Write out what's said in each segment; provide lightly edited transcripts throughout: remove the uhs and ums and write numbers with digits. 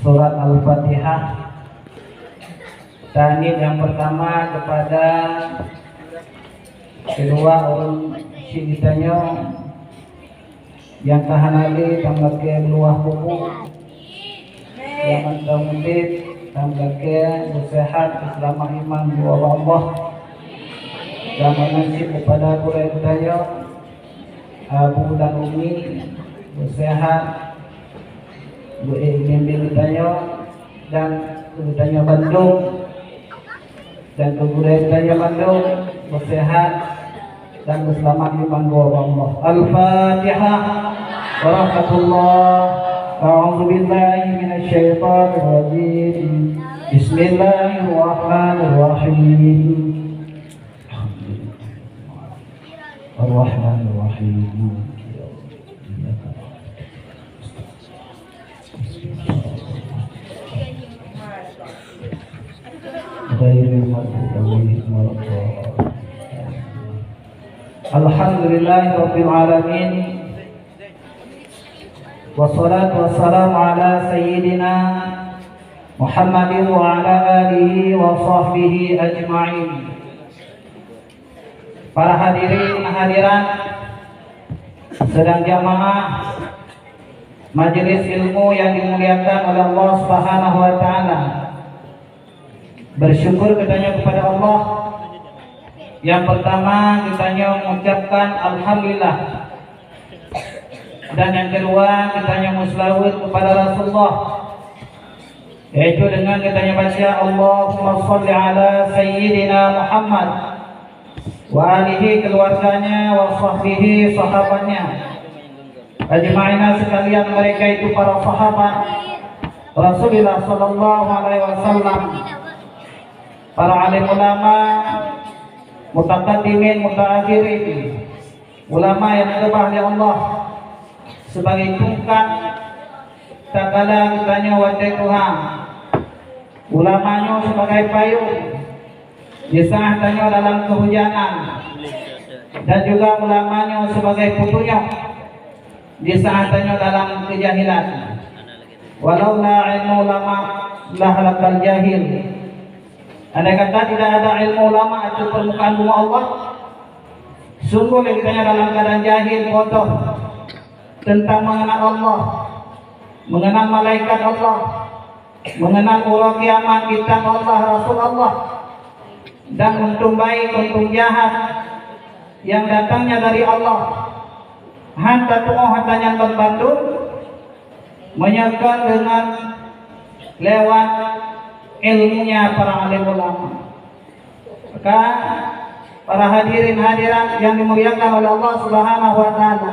surat Al-Fatihah. Tahnid yang pertama kepada kedua orang sinitanyo yang tahanali tambake luah kuku yang mendamudit tambake bersehat selama iman dua Allah dan menasib kepada kurentanyo Abu dan Umi bersehat bimbing tanyo dan kurentanyo Bandung dan kurentanyo Bandung bersehat dan berselamat iman dua Allah. Al-Fatihah. Warahmatullah. A'udzu billahi minasyaitonir rajim. Bismillahirrahmanirrahim. Ar-Rahmanir-Rahim. Alhamdulillahirabbil alamin. Wassalatu wassalamu ala sayyidina Muhammadin wa ala alihi wa sahbihi ajma'in. Para hadirin hadirat sedang jamaah majelis ilmu yang dimuliakan oleh Allah Subhanahu wa taala. Bersyukur katanya kepada Allah. Yang pertama kitanya mengucapkan alhamdulillah. Dan yang kedua kitanya musholawat kepada Rasulullah, yaitu dengan kitanya baca Allahumma sholli ala sayyidina Muhammad wa alihi, keluarganya, wa sahbihi, sahabatnya, ajma'ina sekalian mereka itu para sahabat Rasulullah sallallahu alaihi wasallam, para alim ulama, mutaqaddimin, mutaakhirin, ulama yang disembah oleh Allah sebagai tungkat takala kitanya wadai Tuhan, ulamanya sebagai payung di saat tanya dalam kehujanan, dan juga ulamanya sebagai putunya di saat tanya dalam kejahilan. Walau la ilmu ulama la halakal jahil. Andai kata tidak ada ilmu ulama itu permukaan bumi Allah, sungguh kitanya dalam keadaan jahil, bodoh tentang mengenal Allah, mengenal malaikat Allah, mengenal urut kiamat, kitab Allah, Rasul Allah, dan untung baik, untung jahat yang datangnya dari Allah. Hatta tu'uh hatanya Bandung menyegar dengan lewat ilmunya para alim ulama. Maka para hadirin hadirat yang dimuliakan oleh Allah Subhanahu wa taala,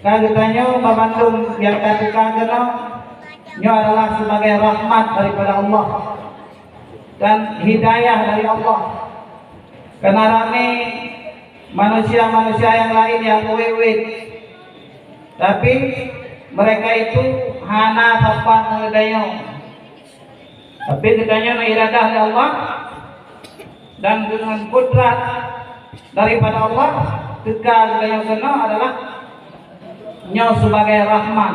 kagetanya Bandung yang ketika genap nyo adalah sebagai rahmat daripada Allah dan hidayah dari Allah. Karena rame manusia-manusia yang lain yang wewet, tapi mereka itu hana tapan mengedayo, tapi kitanya iradah dari Allah dan dengan kudrat daripada Allah, kekal yang kena adalah nyo sebagai rahmat.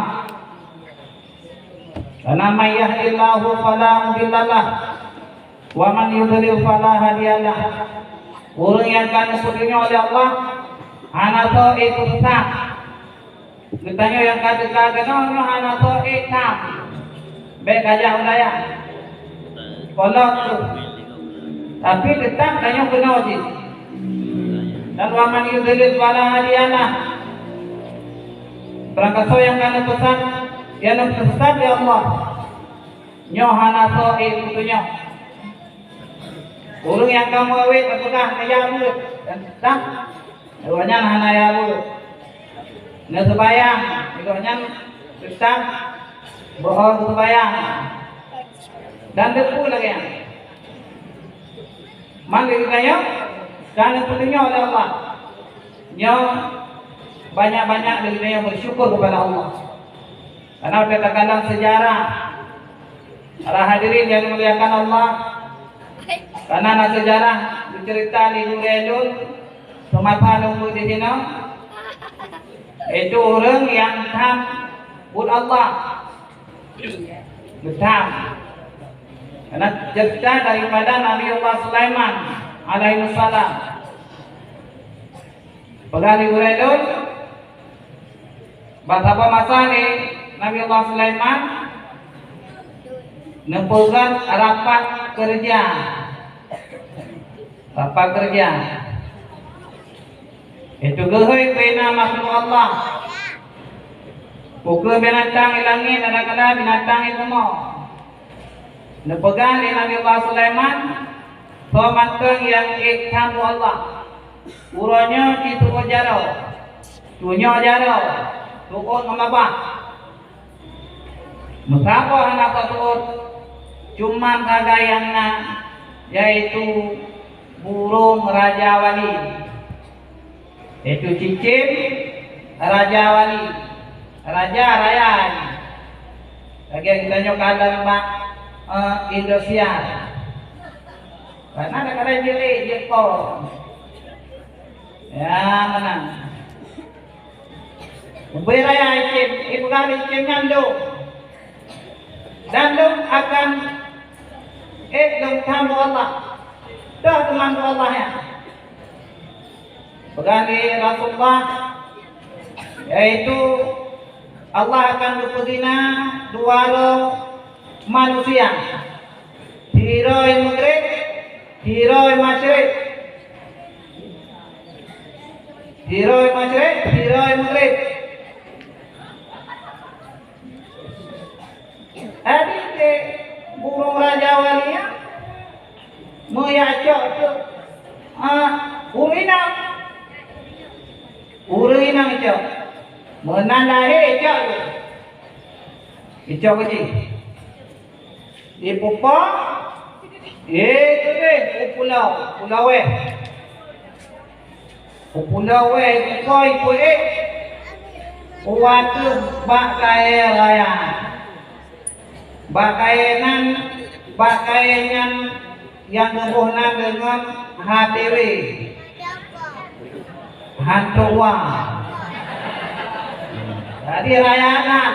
Karena may yahdillahu fala mudhillalah wa man yudlil fala hadiyalah. Orang yang akan dipetunjuk oleh Allah anato itu sah. Kitanya yang kata kenal anato itu baik aja udaya kolok tu, tapi tetap tanya kenal sih. Dan wa man yudlil fala hadiyalah. Berangkat yang kena pesan yang tersesat di Allah nyohana to itunya. Urung yang kamu awet apakah nayamu dan tak awalnya hana yamu na sebayang itunya tetap bohong sebayang dan depu lagi ya. Mangga kitanya dan petunjuk oleh Allah nyo banyak-banyak dari yang bersyukur kepada Allah. Karena kadang-kadang sejarah para hadirin yang dimuliakan Allah, karena ada sejarah bercerita di Nurul semata nunggu di sini, itu orang yang ham buat Allah Getam. Karena jeda daripada Nabi Allah Sulaiman alaihi salam. Pegali uredun betapa masane Nabi Allah Sulaiman nempukan rapat kerja. Rapat kerja. Itu gehoy pena makhluk Allah. Pukul binatang ilangin kadang-kadang binatang itu mau. Nepegang di Nabi Allah Sulaiman pemantang yang ikhtamu Allah. Uranya itu jarau. Tunyo jarau. Tukut memabah. Mesapa anak tukut cuman kagayangna yaitu burung Raja Wali. Itu cicim Raja Wali. Raja Rayan. Lagi kita nyokalan Pak Indosiar. Karena ada kadang jeli jeko. Ya menang. Ubay raya icim, ibu kali icim nyandung. Dandung akan dong tamu Allah. Dah teman Allah ya. Berani Rasulullah yaitu Allah akan berpedina dua manusia. Hiroi maghrib, hiroi masyrik. Hiroi masyrik, hiroi maghrib. Adik burung Raja Walia meyacok tu urinang cok menandahi cok icok kecil di pupa itu deh pulau koi kue waktu bakai raya pakaian yang berhubungan dengan HTW hantua. Jadi rayakan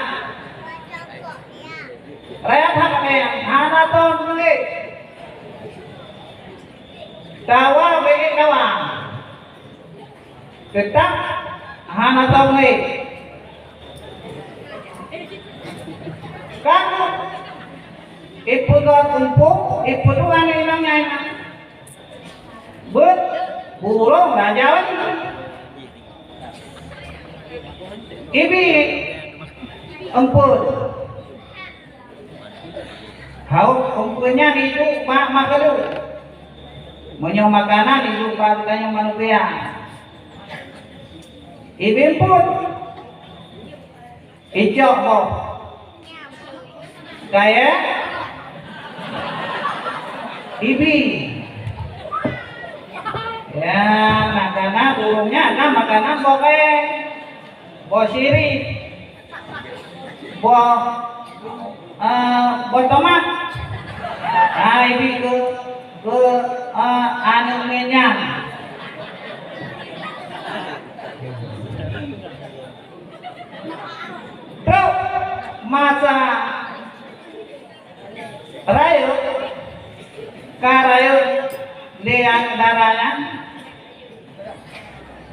yang hana tahun lagi tawa bagi tawa tetap hana tahun lagi kamu ibu doa kumpul ibu doa ilangnya burung Raja Wali ibi empur hau empurnya itu makan menyong makanan itu katanya manusia ibi empur icok mau kaya ibi ya makanan burungnya ada makanan bawa sirih bawa tomat ibi ke anu menyang terus masa rayu karayu liang darahnya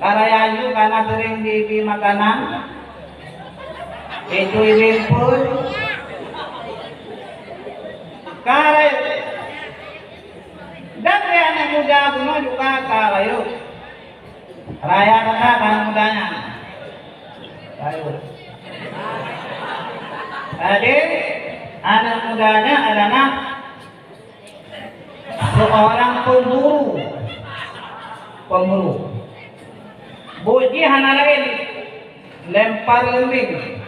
karayu karena sering di makanan itu pun karayu dan anak muda kuno juga karayu raya kata kan mudanya karayu jadi anak mudanya adalah seorang pemburu. Boji hana lain lempar lembing.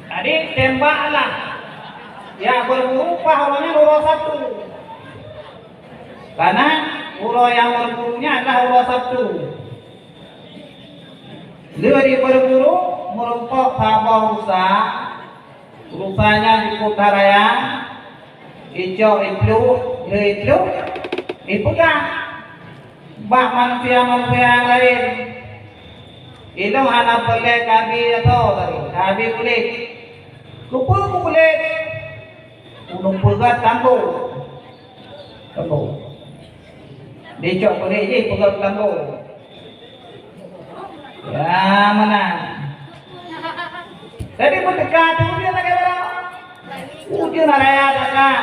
Jadi tembaklah. Ya berburu pahalanya urut satu. Karena urut yang berburunya adalah urut satu. Dia berburu merumpok sabah rusak. Rusanya di putaraya. Ijo itu iputah bak manusia yang lain itu anak boleh kami atau tadi dah habis kulit. Lupa kulit. Unung pegat tangguh. Tangguh. Dia cok kulit je pegat tangguh. Ya mana? Tadi pun dekat tu dia nak kata. Dia nak raya dekat.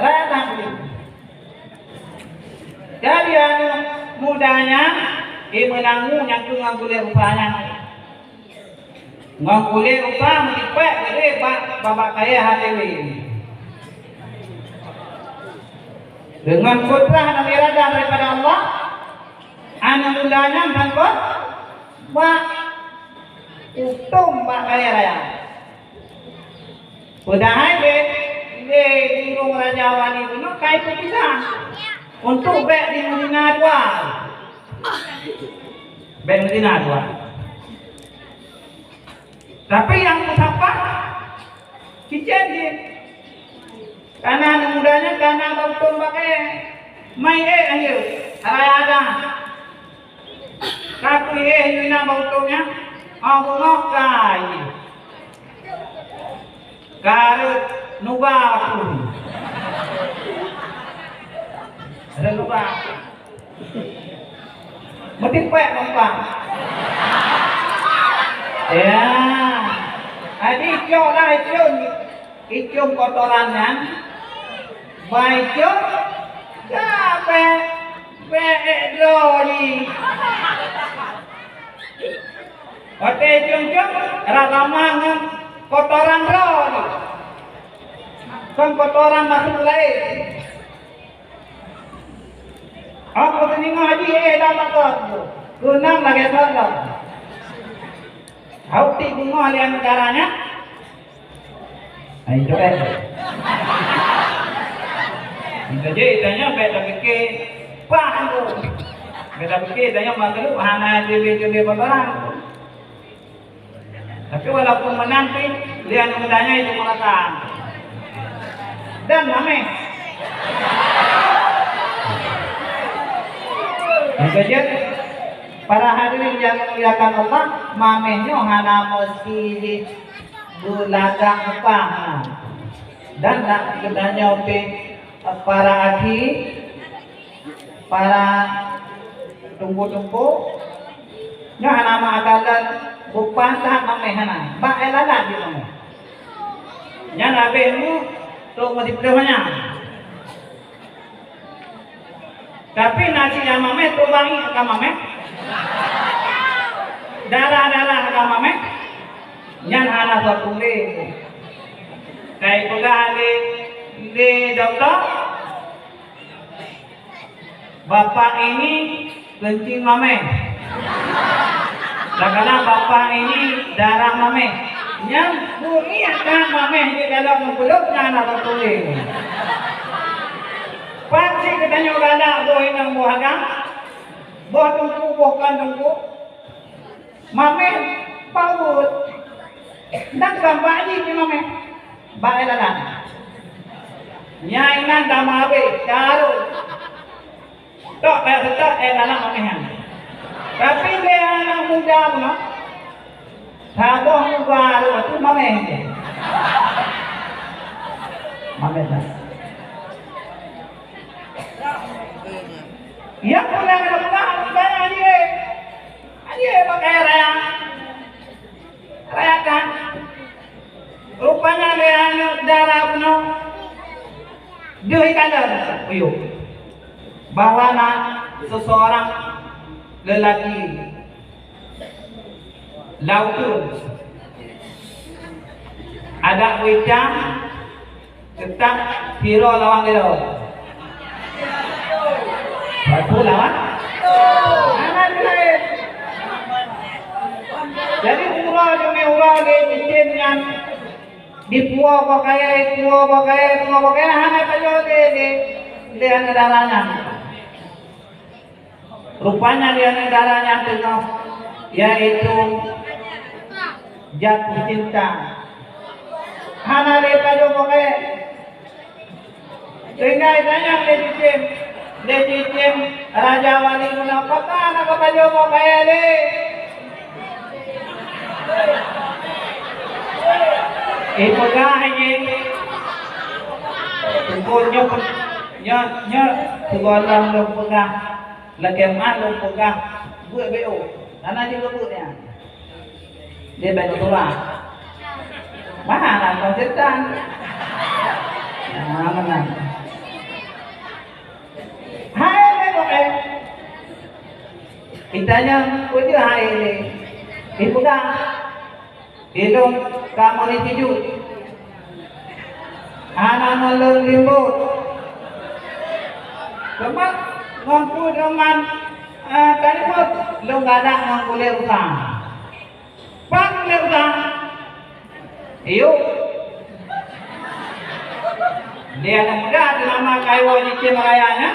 Raya tak. Jadi anu mudanya dia menanggung yang tu ngangkulir rupanya. Ngangkulir rupa menipek gede babak kaya hati. Dengan kudrah dan iradah daripada Allah, anu mudanya mangkot bak utum bak kaya raya. Padahal dia burung Raja Wali itu kait pisang untuk bek di Medina dua. Bek Medina dua. Tapi yang musafah kicen dia. Karena anak mudanya karena betul pakai mai ayo raya ada. Tapi ina beutulnya aku ngokai. Garut nuba aku. Ada nuba. Mesti pek numpang. Ya. Adi cok lah icung kotorannya. Baik cok. Capek. Bedroni. Oke icung ragamang kotoran roni. Kan kotoran makhluk lain. Aku tengok haji dah takut. Gunang lagi salah. Aku tengok lihat negaranya. Ayo coba. Kita je tanya beta fikir paham. Beta fikir tanya maklum hana jeli kotoran. Tapi walaupun menanti lihat mudanya itu merasa. Dan mame. Jadi para hadirin yang dimuliakan Allah, mamenya hana mesti bulagang paham. Dan nak ketanya para aki, para tunggu-tunggu, nya hana makalan bukan tak mame hana, ba elalah di mame. Nya nabemu tu mesti berdoanya. Tapi nasi yang mame tu bangi ke mame. Darah-darah ke mame. Nya hana satu le. Kai pegang di dokter. Bapak ini kencing mame. Karena bapak ini darah mame. Yang buriakan mame di dalam mulutnya anak tertulis. Pasti katanya ada boy nang buhagang. Boh tunggu bukan tunggu. Mame paut. Dan gambar ni mame. Baelalan. Nyai nan damabe karo. Tok tak elalan mame han. Tapi dia anak muda no. Taboh baru tu mame dia. Mame dah. Yang punya anak saya dia pakai rayakan. Rupanya dia anak darah puno. Dia kadar, uyuk. Bahwa seseorang lelaki lautun ada wicang tetap hero lawang dia. Betul lawan? Anak dia. Jadi urah demi urah dia cincin yang dipuah pakai hanya kajo dia negaranya. Rupanya dia negaranya tengah yaitu jatuh cinta. Hanya dia kajo pakai. Sehingga tanya dia cincin Raja Wali Guna kota anak kajo pakai dia. Pegah ini tungkulnya nya sekolah belum pegah lagi malu pegah gue BO karena dia lebutnya dia banyak turang mana konsentan nah mana hai tengok kitanya punya hai ini pegah hidung kamu ni tidur anak melung limbut teman mampu dengan kalimut lu gadang mampu lewang pak lewang iyo dia yang muda nama kaiwa di merayanya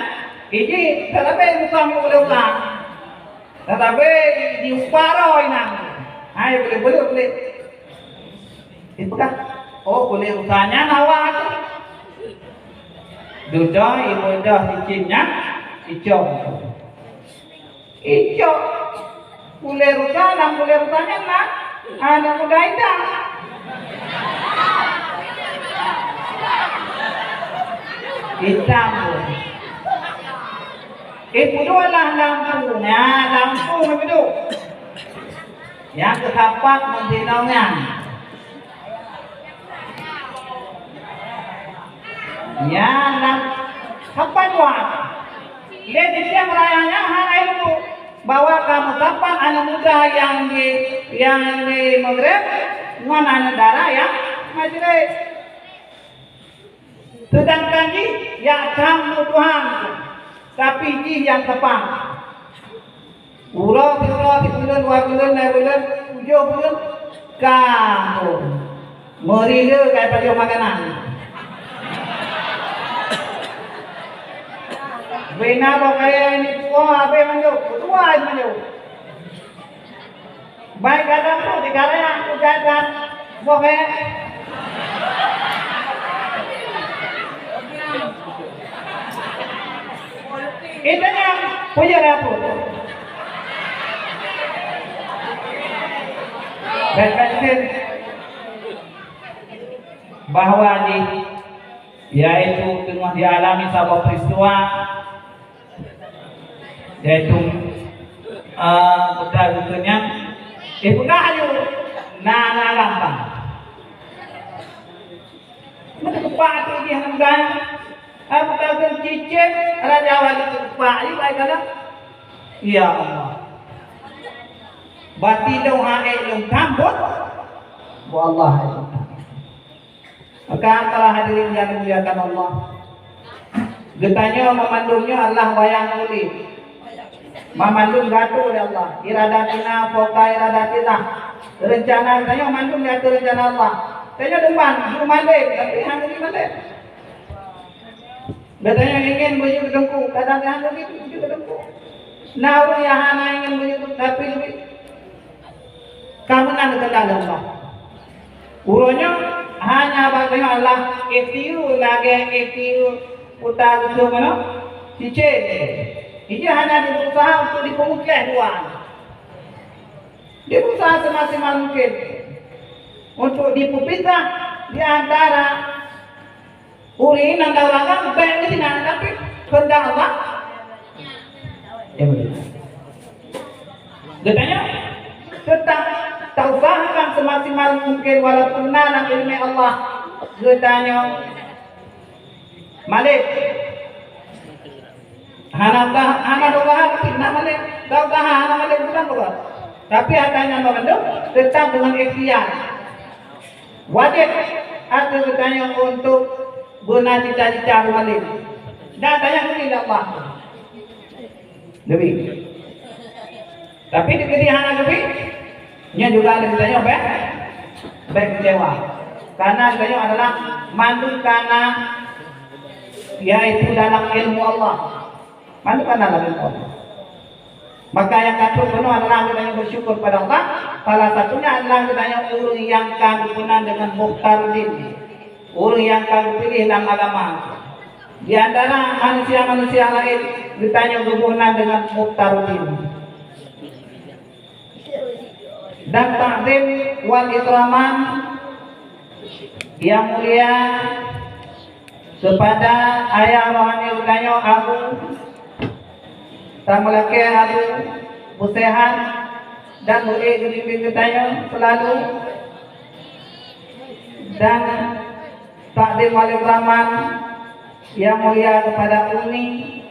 ini tetapi bukan lewang tetapi di uparo inang ayo boleh itu kan oh boleh usahanya nawak duda ibadah cincnya hijau boleh usah dan boleh usahanya nak anak muda itu hitam itu adalah lampu itu yang keempat mentinaunya ya lam kapan buat lihat di siang rayanya hari itu bawa kamu kapan anak muda yang di Maghrib mana negara ya majelis sedangkan yang kamu Tuhan tapi yang tepat Ulo, 3 bulan, 2 bulan, 5 bulan, 7 bulan, kamu merida kayak pada makanan. Bina lo kayak ini tua, apa manjau, tua manjau. Baik kadang tu dikara yang aku jalan, kayak itu yang punya apa? Dan bahwa yaitu tengah dialami sebuah peristiwa yaitu betul-betulnya ayo nana gampang kepak tu dia hendak betul cicit raja wali kepak ini baik kan ya Allah bati dong hae dong tambut wallah maka para hadirin yang dimuliakan Allah getanya memandungnya Allah bayang uli memandung gaduh oleh Allah iradatina foka iradatina rencana saya memandung gaduh rencana Allah saya depan malik tapi hang ini malik betanya ingin bujuk dengku kadang-kadang begitu bujuk dengku nah ya hana ingin bujuk tapi lebih kamu nak kendala Allah. Uronya hanya bagaimana Allah ikhtiar lagi putar itu mana? Cicit. Ini hanya berusaha untuk dipemukul Tuhan. Dia berusaha semaksimal mungkin untuk dipisah di antara urin dan dawakan baik di sana tapi kehendak Allah. Ya betul. Katanya tetap taubahan semaksimal mungkin walaupun nanang ilmi Allah getanya malik hana dogahan fitnah malik dogahan hana malik bukan dogahan tapi hatanya mengandung tetap dengan ikhtiar wajib atau getanya untuk guna cita-cita malik dan tanya kepada Allah lebih tapi dikiri hana lebih nya juga ada ditanya baik kecewa karena ditanya adalah mandu karena yaitu dalam ilmu Allah mandu karena dalam ilmu Allah maka yang kata penuh adalah ditanya bersyukur pada Allah salah satunya adalah ditanya urung yang kegunan dengan mukhtaruddin urung yang kau pilih dalam agama di antara manusia-manusia lain ditanya hubungan dengan mukhtaruddin dan takdim wal ikraman yang mulia kepada ayah rohani utanyo Abu Tamulake Abu Busehan dan Bu Gede utanyo selalu, dan takdim wali Rahman yang mulia kepada Umi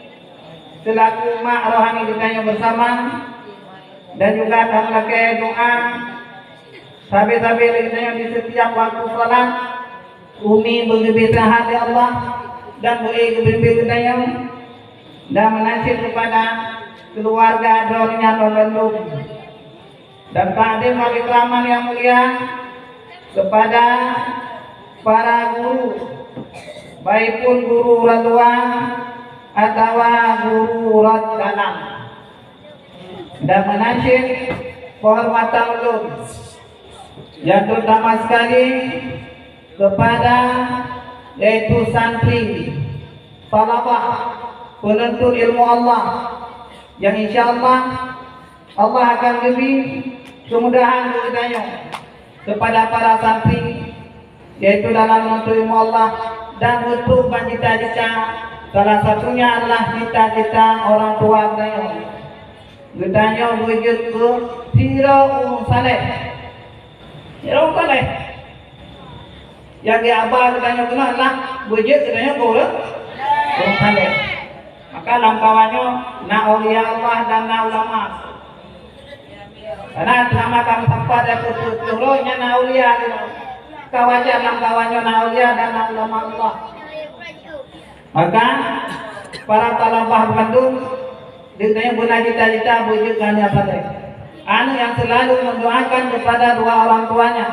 selaku mak rohani utanyo bersama, dan juga Tamulake doa sabi-sabi utanyo di setiap waktu salat. Umi bergembira hati Allah dan bergembira utanyo, dan menasib kepada keluarga Dornya Bandung, dan takdim wali Rahman yang mulia kepada para guru, baik pun guru tua atau guru dalam, dan menasib kehormatan ulun yang terutama sekali kepada yaitu santri talabah penuntut ilmu Allah, yang insyaallah Allah akan beri kemudahan beritanya kepada para santri yaitu dalam menuntut ilmu Allah dan untuk cita-cita, salah satunya adalah cita-cita orang tua bertanya wujud ke Sirau Saleh. Sirau Saleh yang diabah katanya adalah wujud katanya orang Saleh. Maka langkawannya na aulia Allah dan na ulama. Karena selama kamu tempat ada putus-putusnya na aulia, kawajar langkawannya na aulia dan na ulama Allah. Maka para talabah Bandung ditanya guna cita-cita wujud hanya Saleh. Anu yang selalu mendoakan kepada dua orang tuanya.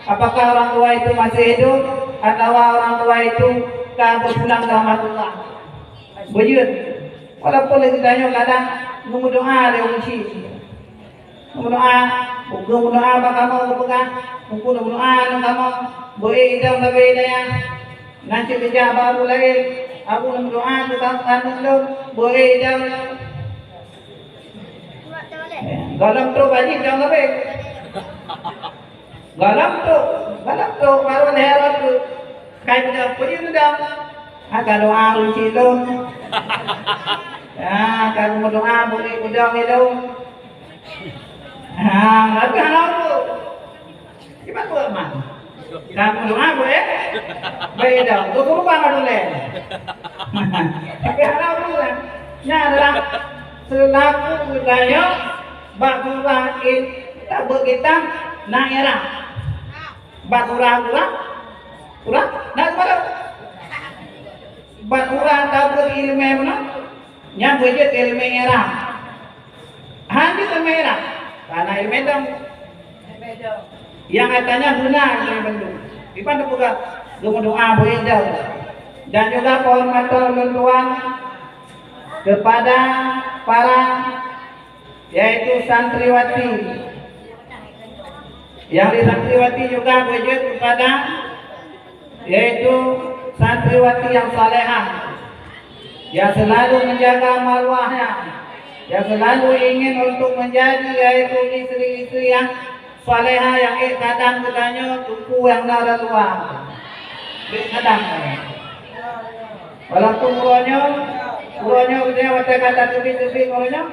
Apakah orang tua itu masih hidup atau orang tua itu berpulang ke rahmatullah. Wujud. Walaupun ditanya kadang mendoa dia usi. Mendoa apa kamu berpegang? Mungkin mendoa kamu boleh idam tapi daya. Nanti dijawab baru lagi. Aku mendoa tentang anu boleh idam. Galam tu banyak jangan lebih. Galam tu baru leher tu. Kain dah pergi tu dah. Agak doa uci tu. Ya, kalau mau doa boleh udang itu. Tapi halau tu. Gimana tu aman? Kalau doa boleh. Beda. Tu kurban ada le. Tapi halau tu kan. Nya adalah selaku budaya baturah kita berkita naira. Baturah nak pada baturah tabur ilmu mana? Yang wujud ilmu era. Hanya ilmu era. Karena ilmu itu yang katanya benar ilmu bentuk. Ipan juga doa boleh jauh. Dan juga kehormatan tuan kepada para yaitu santriwati. Yang di santriwati juga wujud kepada yaitu santriwati yang salehah, yang selalu menjaga marwahnya, yang selalu ingin untuk menjadi yaitu istri-istri yang salehah, yang kadang katanya tuku yang nara luar kadang walaupun uronya udah wata kata tubi uronya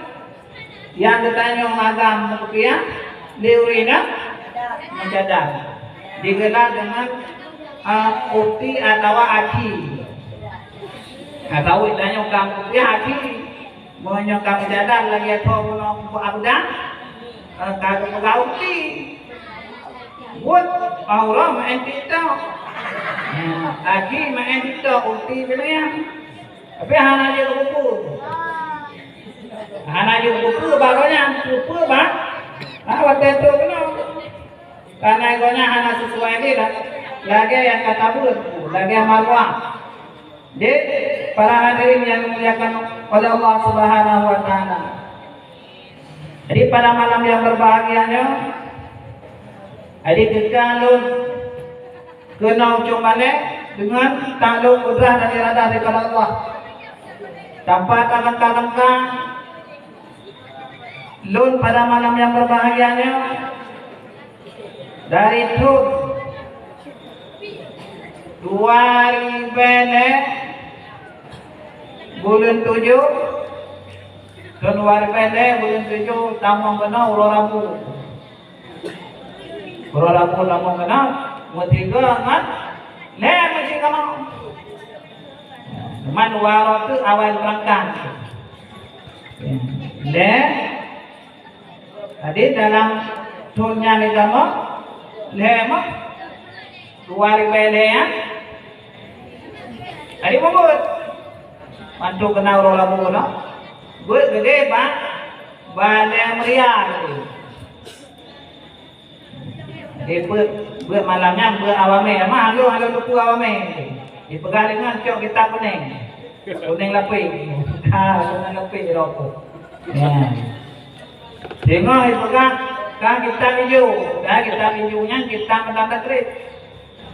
yang katanya agam mukia diurina menjadar digelar dengan ukti atau aki. Atau itanya kamu ya aki menyokap jadar lagi atau menong abda kagak mengauti buat Allah main kita aki main kita ukti benar tapi hana je buku barunya buku bang waktu itu benar karena egonya hana sesuai dia lagi yang kata buku lagi yang marwah. Jadi para hadirin yang dimuliakan oleh Allah Subhanahu wa taala. Jadi pada malam yang berbahagianya adik kalun kenal cumane dengan takluk kudrah dan iradah daripada Allah. Tanpa kalangka lun pada malam yang berbahagianya dari itu bulan 7 tahun 2000 bulan 7 tamang kena ulo rabu tamang kena mutiga ngan le masih kena man waro tu awal berangkat le tadi dalam turnya ni kamu le mah 2000 ya tadi mabut mantu kena ulo rabu no buat gede pak balai meriah buat malamnya buat awame mah ada lupu awame di pegalingan cok kita kuning lapis kuning lapis rokok ya tengok pegang kan kita hijau kita hijaunya kita menambah kredit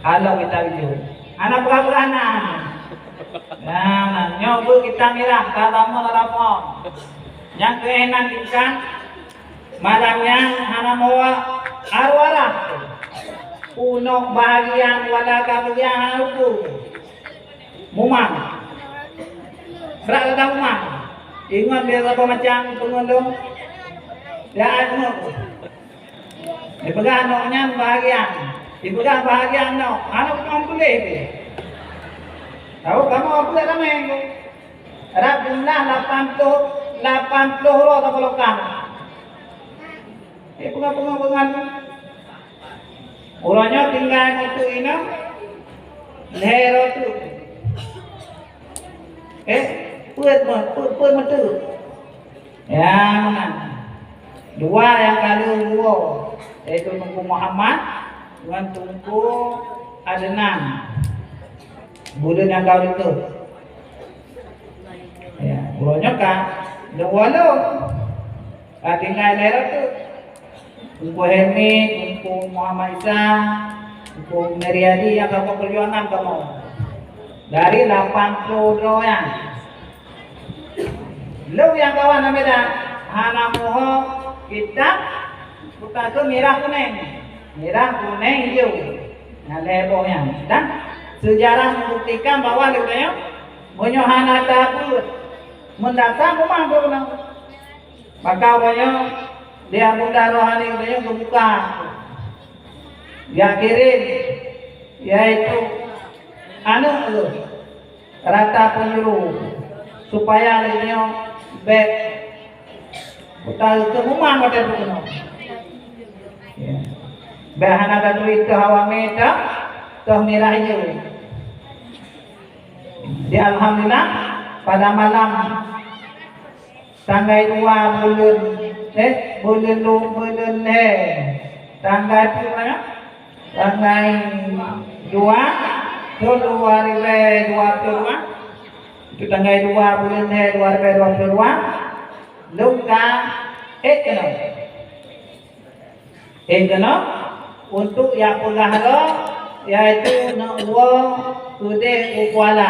kalau kita hijau anak beranak nah, nyoba kita mirah kalau mau telepon. Yang keenan ikan malamnya hana mawa arwara. Unok bahagian wala kabagian itu. Mumang. Berat datang mumang. Ingat dia apa macam pengunjung. Dia ada. Dipegang noknya bahagian. Dipegang bahagian nok. Anak orang tulis. Tahu kamu apa yang ramai? Ada jumlah 80 roh atau pelokan. Pengan. Orangnya tinggal itu ini, lehero tu. Puan metu. Ya mana? Dua yang kali dua, yaitu Tunku Muhammad dengan Tunku Adnan. Bulan yang kau itu, ya, ulangnya kan, dua lo, tinggal daerah tu, Tunku Helmi, Tunku Muhammad Isa, Tunku Meriadi yang kamu perjuangan kamu, dari 80 yang, lo yang kawan namanya, hana moho kita, bukan tu merah kuning hijau, yang lebohnya, dan sejarah membuktikan bahwa katanya menyohana takut mendasar memang benar. Maka katanya dia bunda rohani katanya membuka dia kirim yaitu rata penyuruh supaya katanya baik betul itu memang betul benar. Bahan ada duit ke hawa meta toh merah hijau. Di alhamdulillah pada malam tanggal 2 bulan tanggal 2 tahun 2022 itu tanggal 2 bulan 2022 luka kena untuk yang penggahara yaitu nakwa kude kuala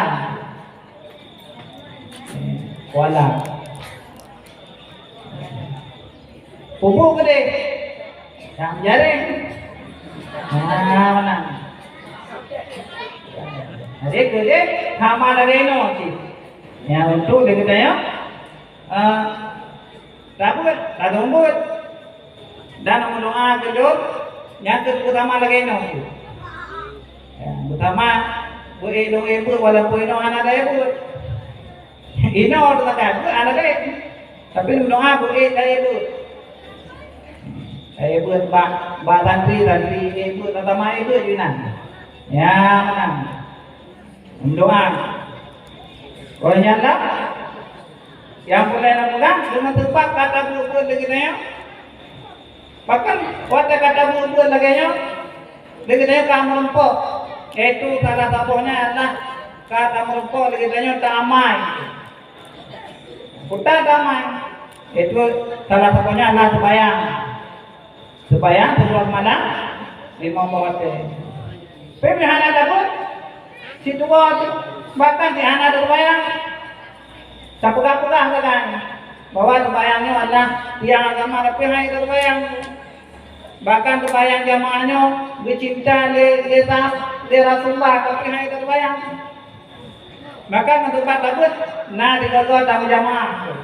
pupuk gede yang jaring mana adik gede sama lagi no yang untuk dia katanya rabut dan mendoa gedor yang terutama lagi no utama builo ibu walaupun ino anak dia bu ino orang tak anak dia tapi doa bu dia bu buat tantri ibu utama ibu junan ya menang doa orangnya lah yang boleh nak pegang dengan tepat kata bu lagi nanya bahkan kata bu lagi nanya lagi nanya kamu lempok itu salah satunya adalah kata merupuk kita damai. Kita damai. Itu salah satunya adalah supaya sebelum malam lima waktu. Tapi hana dapat situasi bahkan di hana terbayang. Sapukah kan bahwa terbayangnya adalah yang agama tapi hanya terbayang. Bahkan terbayang jamaahnya bercinta dia Rasulullah tapi hai terbayang. Maka ngetempat labut nah digagol tamu jamaah.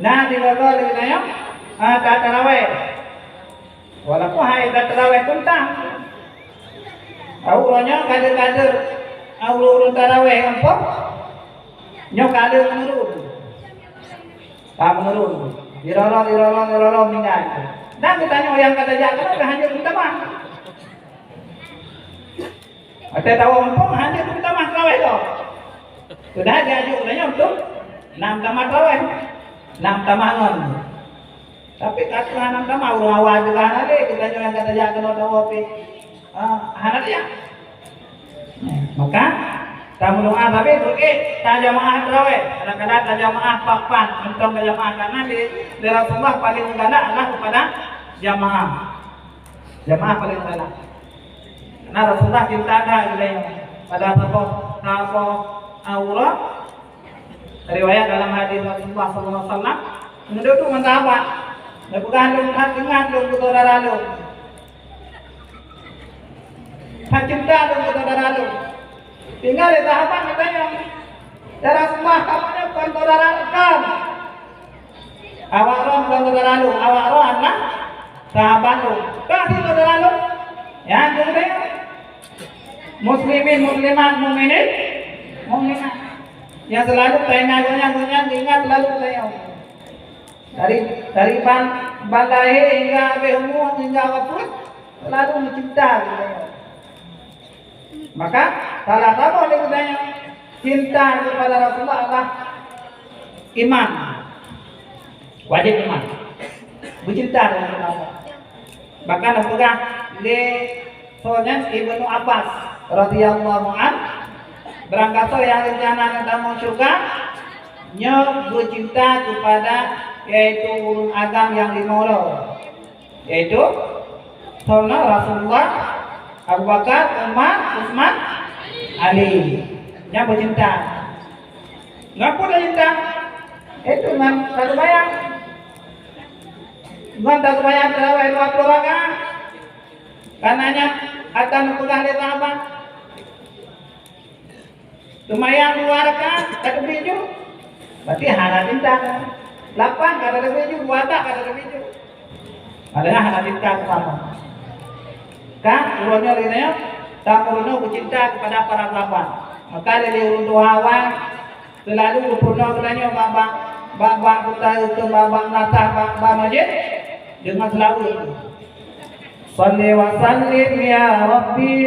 Nah digagol di tanya tak tarawih. Walaupun hai tak tarawih tuntang. Auranya kader-kader aurun tarawih empok. Nyok kader menurun. Tak menurun. Dirolong meninggal. Dan ditanya yang kata jangan udah hanyut minta maaf. Ada tahu empok hanyut minta maaf tarawih kau. Sudah diajuk katanya untuk 6 tamat raweh 6 tamangon. Tapi kata 6 tamat urang awal juga nanti kita yang kata jaga no tawopi hanat ya. Maka tamu doa tapi oke tajamaah raweh kadang-kadang tajamaah papan untuk tajamaah karena di Rasulullah paling ganda adalah kepada jamaah paling ganda. Karena Rasulullah cinta ada pada tapo Aura riwayat dalam hadis Rasulullah SAW menurut itu mengapa bergandung dengan saudara lu cinta dengan saudara lu tinggal di tahapan katanya cara semua kamarnya bukan saudara rekam awak roh bukan saudara lu awak roh adalah sahabat lu kasih saudara lu ya jadi muslimin muslimat mukminin mukminah yang selalu tanya ingat selalu tanya dari balai hingga behumu hingga wafat selalu mencinta maka salah satu oleh katanya cinta kepada Rasulullah adalah iman wajib iman bercinta dengan Allah bahkan apakah di soalnya Ibnu Abbas radhiyallahu anhu berangkat yang rencana tamu surga nya bercinta kepada yaitu urun agam yang dimoro yaitu Rasulullah Abu Bakar Umar Utsman Ali nya bercinta ngapu dah cinta itu ngan tak bayang ngan tak bayang terawih 20 rakaat karenanya akan pegang letak apa lumayan 2 rakaat kata biju berarti hana cinta 8 kata biju 2 tak kata biju adalah hana cinta sama kan urunnya lainnya tak urunnya bercinta kepada para sahabat maka dari urun hawa selalu berpurna katanya babak kita itu babak nata babak masjid dengan selalu salli wa sallim ya rabbi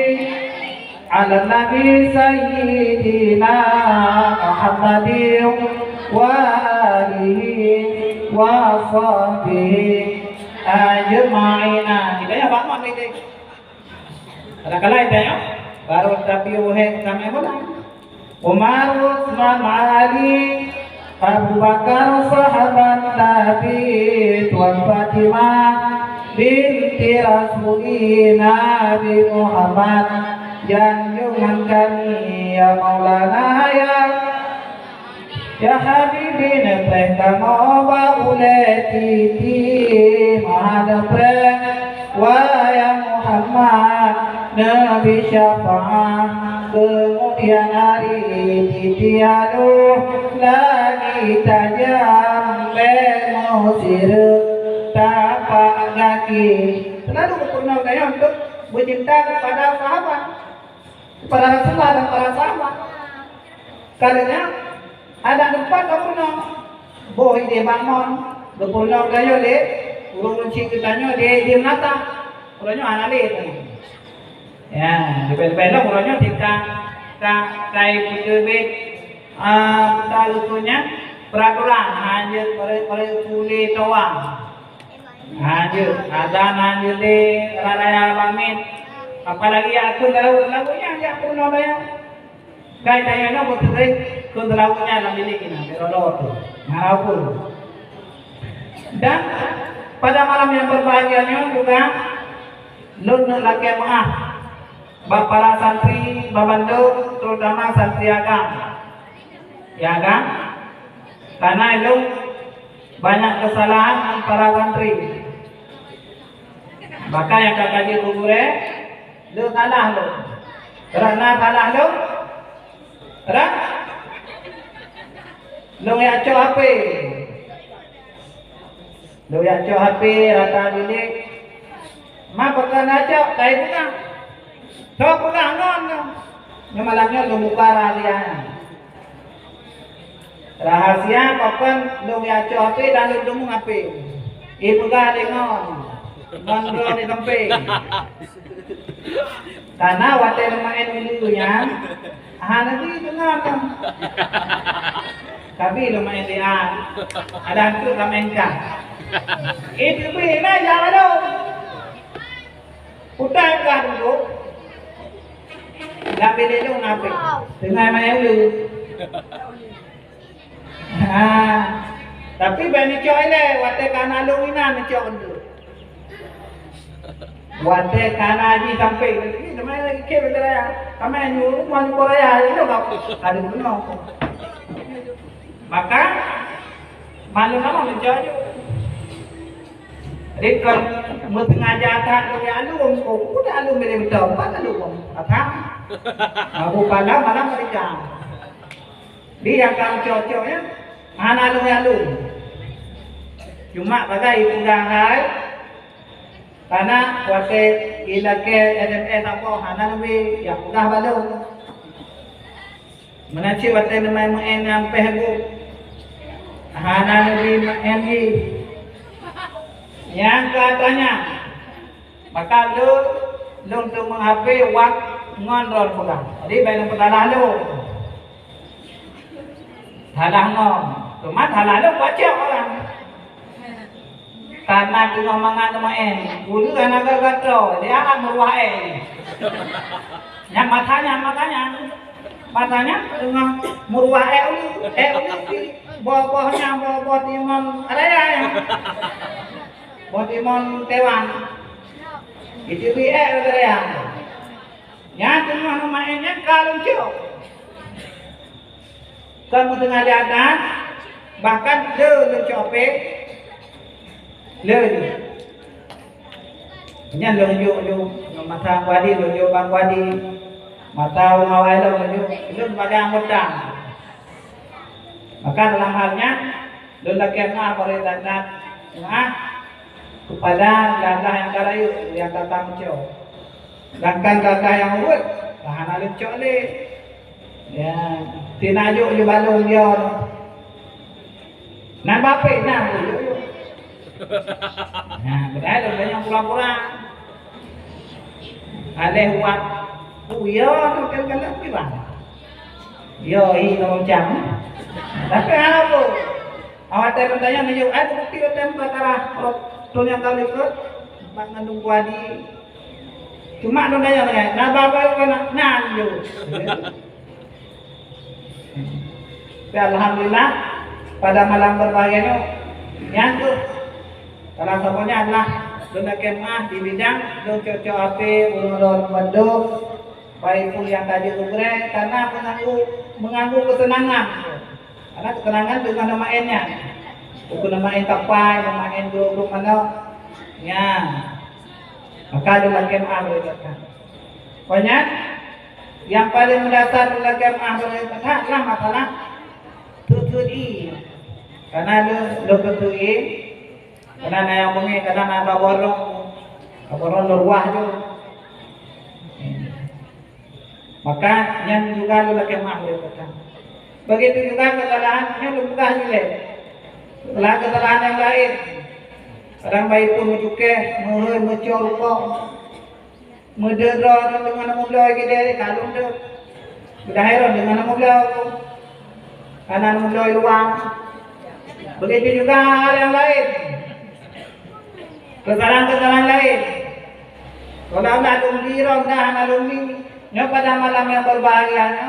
ala nabi sayyidina Muhammadin wa alihi wa sahbihi ajma'ina. Hidayah bangun ini. Kala-kala hidayah baru tapi uhe kami pun Umar Utsman Ali Abu Bakar sahabat Nabi Tuan Fatimah binti Rasulina Nabi Muhammad janjungan kami ya Maulana ya Habibi nepeh kamu bauleti ti mahadapre wa ya Muhammad Nabi syafaat kemudian hari ditiadu lagi tajam bermusir tapak kaki selalu berpurna daya untuk bercinta kepada sahabat kepada Rasulullah dan para sahabat karena ada tempat berpurna boh dia bangun berpurna daya le urung cik kitanya dia menata urangnya anak le ya dipendek urangnya tingkah kai putih kita utuhnya peraturan hanya kulit doang hanya ada hanya di raya pamit apalagi aku lagunya aja aku nolanya kai tanya no betul kun lagunya dalam milik ini berodor tuh ngarapun dan pada malam yang berbahagianya juga nun laki maaf para santri babando terutama santri agam ya kan karena itu banyak kesalahan para santri maka yang kakak kubure lu kalah lu Kerana salah lu. Kerana lu yang coba HP. Lu yang coba HP rata bilik. Ma pekan aja kai bunga. Coba pegang ngon. Malamnya lu buka rahasia. Rahasia pekan lu yang coba HP dan lu demu HP. Ibu ga dengon. Ngon di tempe. Karena waktu lumayan dulunya, nanti dengar kan. Tapi lumayan dia, ada tu kamenkan. Itu bina jangan dong. Udah kan dulu. Dah beli dulu ngapain? Dengan main dulu. Tapi banyak cowok ni, waktu kana lu ina cowok dulu. Wante kana ji sampai ini namanya ke beraya kami nyuruh mau Korea itu enggak ada benar maka malu nama menjadi rekor mengajar tak dia alu udah alu mere betul pak alu apa aku pada malam mereka dia yang cocoknya mana alu cuma bagai pegangan karena waktu ilake SMS apa hana nabi ya udah balu menaci waktu nama main yang pehbu hana nabi main ni yang katanya maka lu untuk menghape wak ngonrol pula jadi baik petalah lu halah ngom cuma halah lu baca orang karena tu ngomongan main, dulu kan agak gatal, dia akan meruai. Yang matanya dengan meruai buah timun ada ya, buah timun tewan. Itu dia ada ya. Yang tu mainnya kalau cok, kamu tengah jalan, bahkan lu copek. Lagi, nya lonjo mata kuadi lonjo bang kuadi mata umawai lonjo pada anggota. Maka dalam halnya lelaki pada datang kepada lala yang karayu yang datang cok. Sedangkan kakak yang urut tahan alif cok le. Ya, tinajuk je balung dia. Nan bape nan yo. Nah, berada banyak pulang-pulang. Aleh buat, yo, kalau gimana? Yo, ini macam. Tapi apa? Awak tanya menunjuk, bukti tempat arah tunya kali ikut, mengandung kuadi. Cuma nanya, nah bapak nan yo. Alhamdulillah pada malam berbahagia yang tu. Salah satunya adalah dona kemah di bidang don cocok api ulun bandung baik pun yang tadi ugre karena mengganggu kesenangan karena kesenangan dengan nama n-nya bukan nama n tapai nama n grup mana ya maka dona kemah berkata pokoknya yang paling mendasar dona kemah berkata adalah masalah tutui karena lo tutui karena yang mengi karena ada borong luar tu maka yang juga lelaki mahal begitu juga kesalahannya lupa sila setelah kesalahan yang lain orang baik pun mencukai menghoi mencor rupang mendera dengan mulai kita kalung tu sudah heran dengan mulai karena mulai luang begitu juga hal yang lain kesalahan-kesalahan lain. Kalau ada alumni, dah alumni, pada malam yang berbahagianya,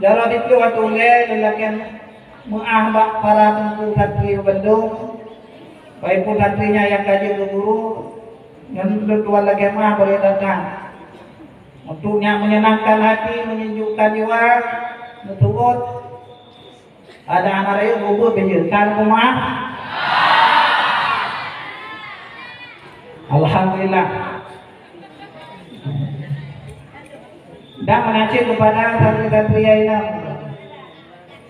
dalam itu waktu lelaki yang mengahbak para pengku santri Bandung, baik pun santrinya yang kaji ke guru, yang dua lagi mah boleh datang. Untuknya menyenangkan hati, menyejukkan jiwa, menurut ada anak raya bubur penjelasan rumah. Alhamdulillah. dan menasib kepada santri-santri yang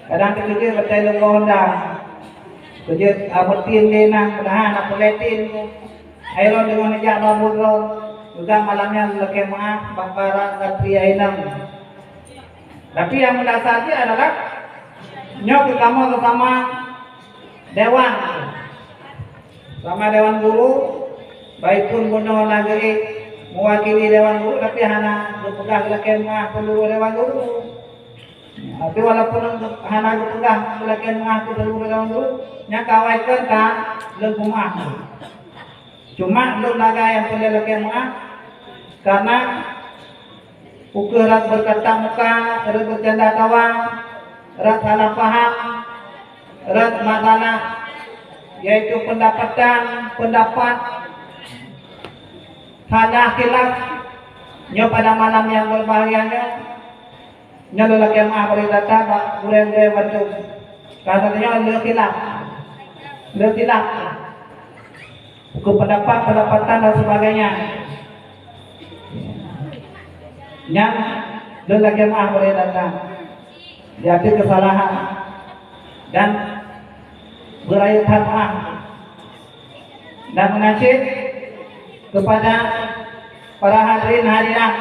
kadang kerja betul lengkau dah kerja amutin denang penahan apa letin airon dengan ajak baburo juga malamnya lelaki maaf bangkara santri ainam. Tapi yang mendasari adalah nyok kamu bersama dewan sama dewan guru baik pun guna negeri mewakili dewan guru tapi hanya berpegang lelaki maaf seluruh dewan guru. Tapi walaupun hanya berpegang lelaki maaf seluruh dewan guru nya kawaikan tak lebih maaf. Cuma lu laga yang boleh lelaki maaf karena ukuran berkata muka, erat bercanda tawa, erat salah paham, erat masalah, yaitu pendapat, hanya khilaf, nyo pada malam yang berbahagianya, nyo lelaki yang maha boleh datang, boleh bantu, katanya lu khilaf, hukum pendapatan dan sebagainya. Yang lelaki maaf boleh datang diakui kesalahan dan berayat maaf dan menasib kepada para hadirin hadirat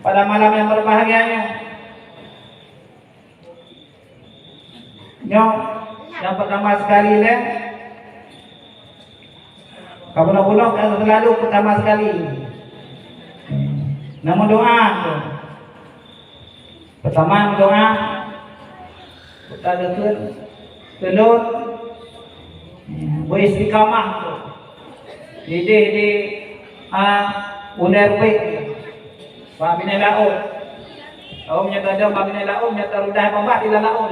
pada malam yang berbahagianya. Yang pertama sekali kamu selalu pertama sekali nama doa pertama doa kita dengar telut beristiqamah di UNRW Pak Bina Laut kau menyata ada Pak Bina Laut menyata rudah pembah di laut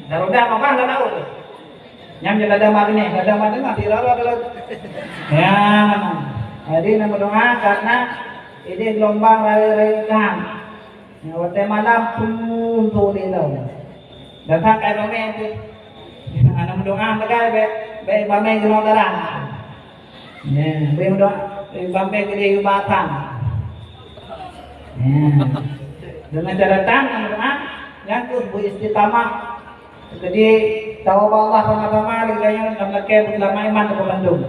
dan rudah pembah di laut nyam menyata ada Pak Bina ada Pak Bina di laut ya jadi nama doa karena ini gelombang raya-rayakan waktu malam pun tu di laut datang ke pamen tu nama doa mereka baik pamen gelombang darah baik doa pamen gede batang dengan catatan nama doa yang tu beristiqamah jadi tahu Allah sama-sama liganya lelaki bersama iman ke Bandung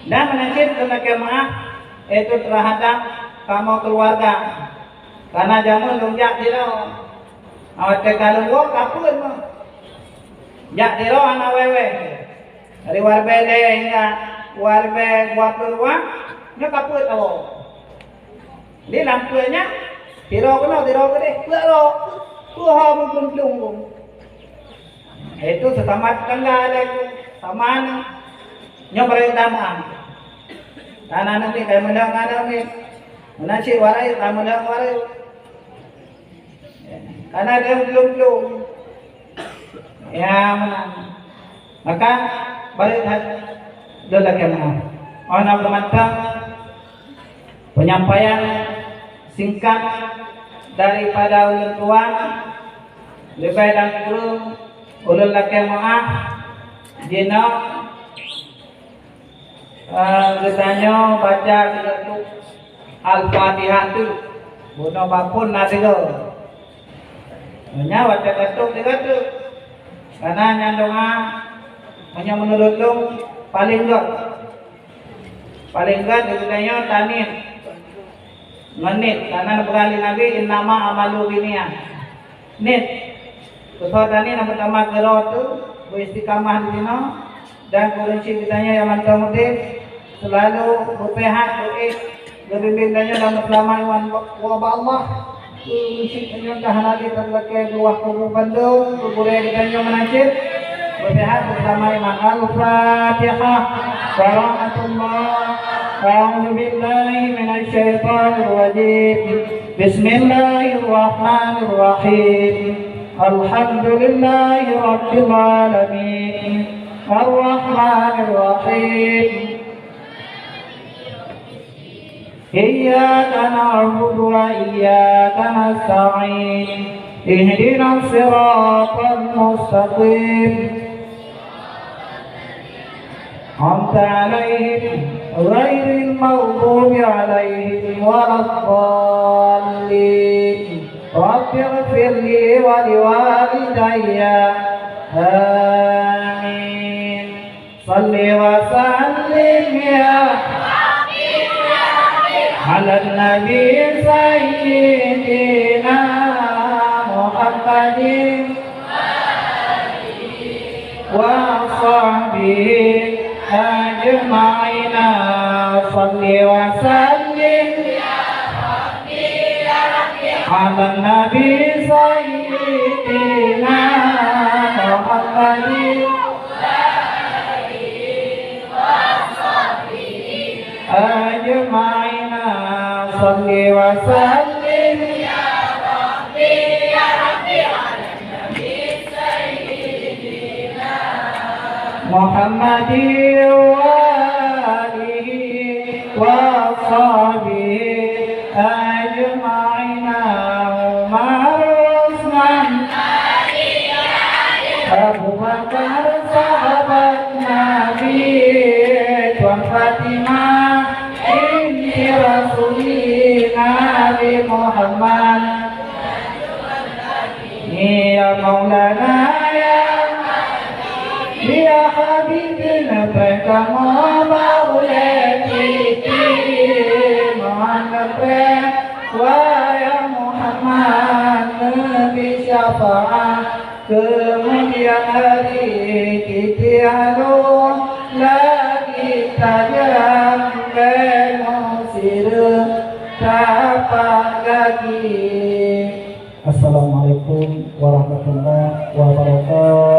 dan menasib lelaki maaf itu terhadap kamu keluarga karena jamu lunjak dilo awak tekalung gua kapun mo jak dilo anak wewe dari warbe le hingga warbe gua peluang nya kapun awak di lampunya tiro gede lo tuh mungkin pelung itu sesama tetangga ada samaan nya beritamaan karena nanti kayak mendak ada nih menasib warai tak mendak warai karena dia belum ya menang maka balik lelaki menang orang bermantap penyampaian singkat daripada ulun tua lebih dan kurung ulun lelaki maaf jino Katanya baca Al-Fatihah tu bunuh bapun nasi tu hanya baca ketuk juga tu karena hanya doa hanya menurut paling gak ditanya tanit menit karena berkali Nabi innama amalu binian nit kesal tani yang pertama gerot tu beristiqamah di sini dan kunci ditanya yang mantap selalu berpihak berbimbing dalam keselamatan wabah Allah kunci yang lagi terlaki buah kubu Bandung boleh ditanya menasib berpihak bersama iman Al-Fatihah Warahmatullah A'udzu billahi minasyaitonir rajim Bismillahirrahmanirrahim Alhamdulillahi rabbil alamin Ar-Rahmanir Rahim Iyyaka na'budu wa iyyaka nasta'in Ihdinas siratal mustaqim An'amta 'alaihim غير المغضوب عليهم ولا الضالين رب اغفر لي ولوالدي آمين صل وسلم يا على النبي سيدنا محمد وصحبه أجمعين صل وسلم على النبي سيدنا محمد أجمعين صل وسلم يا ربي على النبي سيدنا محمد وآله وصحبه أجمعين عمر عثمان أبو بكر صحابة النبي وفاطمة بنت رسولنا محمد يا مولانا يا حبيبنا بك مولاي محمد ويا محمد Nabi syafaat kemudian hari kita lagi tajam mengusir tapak kaki. Assalamualaikum warahmatullahi wabarakatuh.